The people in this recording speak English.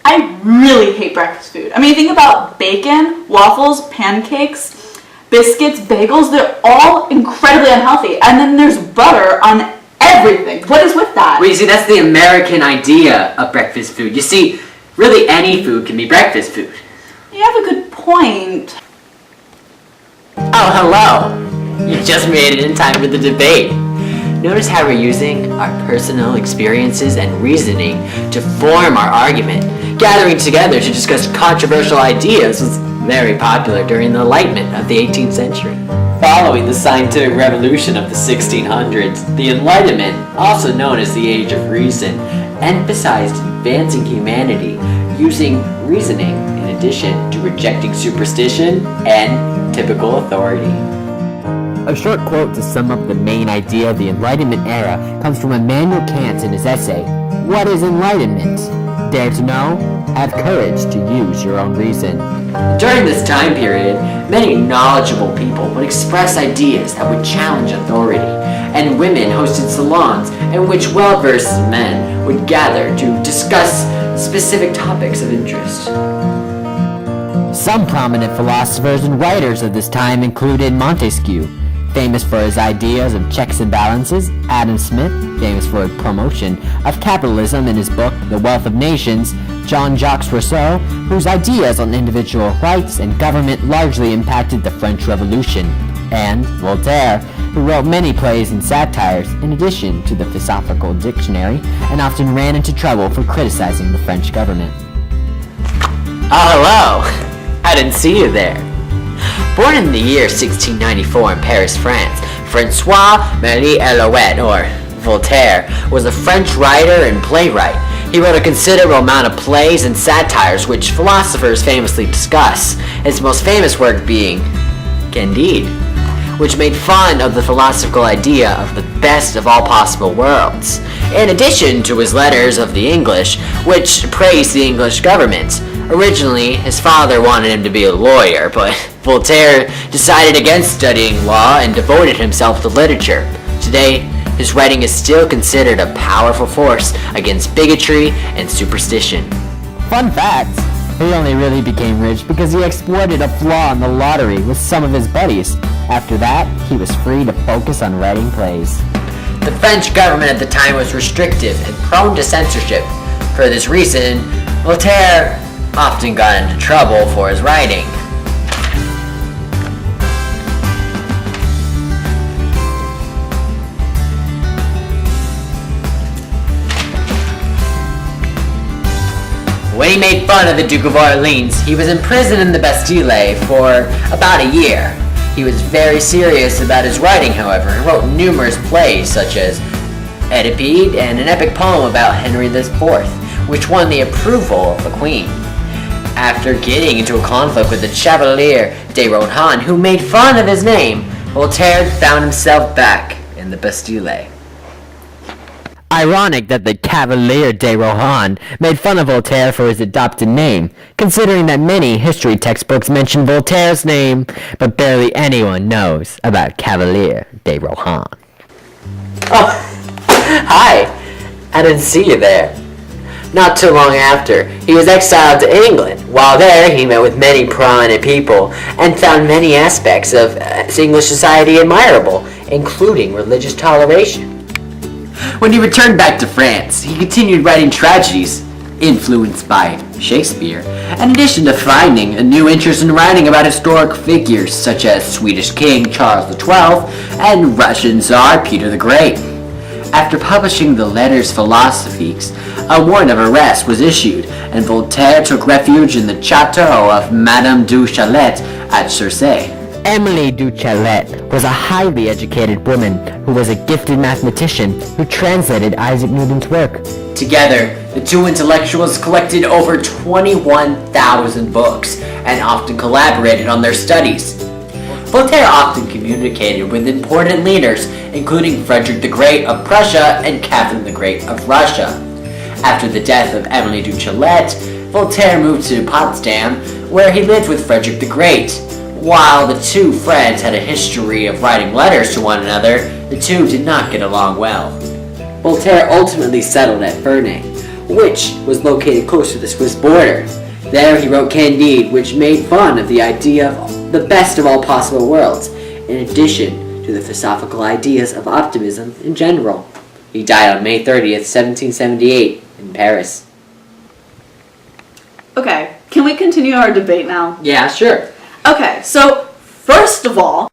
I really hate breakfast food. I mean, think about bacon, waffles, pancakes, biscuits, bagels. They're all incredibly unhealthy. And then there's butter on everything. What is with that? Well, you see, that's the American idea of breakfast food. You see, really any food can be breakfast food. You have a good point. Oh, hello! You just made it in time for the debate. Notice how we're using our personal experiences and reasoning to form our argument. Gathering together to discuss controversial ideas was very popular during the Enlightenment of the 18th century. Following the scientific revolution of the 1600s, the Enlightenment, also known as the Age of Reason, emphasized advancing humanity using reasoning in addition to rejecting superstition and typical authority. A short quote to sum up the main idea of the Enlightenment era comes from Immanuel Kant in his essay, What is Enlightenment? Dare to know? Have courage to use your own reason. During this time period, many knowledgeable people would express ideas that would challenge authority, and women hosted salons in which well-versed men would gather to discuss specific topics of interest. Some prominent philosophers and writers of this time included Montesquieu, famous for his ideas of checks and balances, Adam Smith, famous for his promotion of capitalism in his book The Wealth of Nations, Jean-Jacques Rousseau, whose ideas on individual rights and government largely impacted the French Revolution, and Voltaire, who wrote many plays and satires in addition to the Philosophical Dictionary, and often ran into trouble for criticizing the French government. Oh, hello! I didn't see you there. Born in the year 1694 in Paris, France, François-Marie Alouet, or Voltaire, was a French writer and playwright. He wrote a considerable amount of plays and satires which philosophers famously discuss, his most famous work being Candide, which made fun of the philosophical idea of the best of all possible worlds, in addition to his letters of the English, which praised the English government. Originally, his father wanted him to be a lawyer, but Voltaire decided against studying law and devoted himself to literature. Today, his writing is still considered a powerful force against bigotry and superstition. Fun fact, he only really became rich because he exploited a flaw in the lottery with some of his buddies. After that, he was free to focus on writing plays. The French government at the time was restrictive and prone to censorship. For this reason, Voltaire often got into trouble for his writing. When he made fun of the Duke of Orleans, he was imprisoned in the Bastille for about a year. He was very serious about his writing, however, and wrote numerous plays such as Oedipus and an epic poem about Henry IV, which won the approval of the Queen. After getting into a conflict with the Chevalier de Rohan, who made fun of his name, Voltaire found himself back in the Bastille. Ironic that the Cavalier de Rohan made fun of Voltaire for his adopted name, considering that many history textbooks mention Voltaire's name, but barely anyone knows about Cavalier de Rohan. Oh, hi! I didn't see you there. Not too long after, he was exiled to England. While there, he met with many prominent people and found many aspects of English society admirable, including religious toleration. When he returned back to France, he continued writing tragedies influenced by Shakespeare, in addition to finding a new interest in writing about historic figures such as Swedish King Charles XII and Russian Tsar Peter the Great. After publishing the Letters Philosophiques, a warrant of arrest was issued, and Voltaire took refuge in the chateau of Madame du Chaillet at Circe. Emily du Chaillet was a highly educated woman who was a gifted mathematician who translated Isaac Newton's work. Together, the two intellectuals collected over 21,000 books and often collaborated on their studies. Voltaire often communicated with important leaders, including Frederick the Great of Prussia and Catherine the Great of Russia. After the death of Emily du Chaillet, Voltaire moved to Potsdam, where he lived with Frederick the Great. While the two friends had a history of writing letters to one another, the two did not get along well. Voltaire ultimately settled at Ferney, which was located close to the Swiss border. There he wrote Candide, which made fun of the idea of the best of all possible worlds, in addition to the philosophical ideas of optimism in general. He died on May 30th, 1778, in Paris. Okay, can we continue our debate now? Yeah, sure. Okay, so first of all,